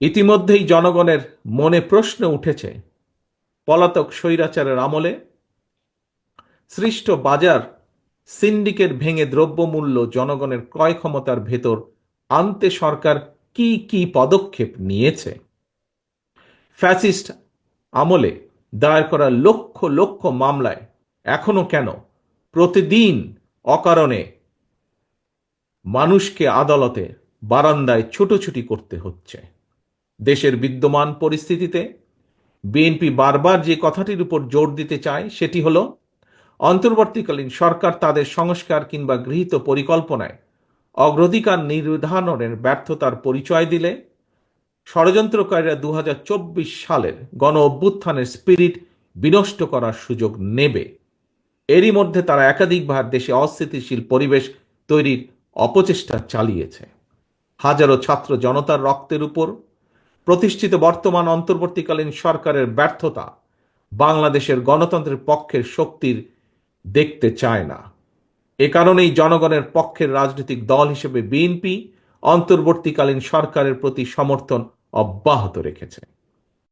ইতিমধ্যেই জনগণের মনে প্রশ্ন উঠেছে, পলাতক স্বৈরাচারের আমলে সৃষ্ট বাজার সিন্ডিকেট ভেঙে দ্রব্যমূল্য জনগণের ক্রয় ক্ষমতার ভেতর আনতে সরকার কি কি পদক্ষেপ নিয়েছে। ফ্যাসিস্ট আমলে দায়ের করা লক্ষ লক্ষ মামলায় এখনো কেন প্রতিদিন অকারণে মানুষকে আদালতে বারান্দায় ছুটোছুটি করতে হচ্ছে। দেশের বিদ্যমান পরিস্থিতিতে বিএনপি বারবার যে কথাটির উপর জোর দিতে চায় সেটি হলো, অন্তর্বর্তীকালীন সরকার তাদের সংস্কার কিংবা গৃহীত পরিকল্পনায় অগ্রাধিকার নির্ধারণের ব্যর্থতার পরিচয় দিলে ষড়যন্ত্রকারীরা 2024 সালের গণ অভ্যুত্থানের স্পিরিট বিনষ্ট করার সুযোগ নেবে। এরই মধ্যে তারা একাধিকবার দেশে অস্থিতিশীল পরিবেশ তৈরির অপচেষ্টা চালিয়েছে। হাজারো ছাত্র জনতার রক্তের উপর প্রতিষ্ঠিত বর্তমান অন্তর্বর্তীকালীন সরকারের ব্যর্থতা বাংলাদেশের গণতন্ত্রের পক্ষের শক্তির দেখতে চায় না। এ কারণেই জনগণের পক্ষের রাজনৈতিক দল হিসেবে বিএনপি অন্তর্বর্তীকালীন সরকারের প্রতি সমর্থন অব্যাহত রেখেছে।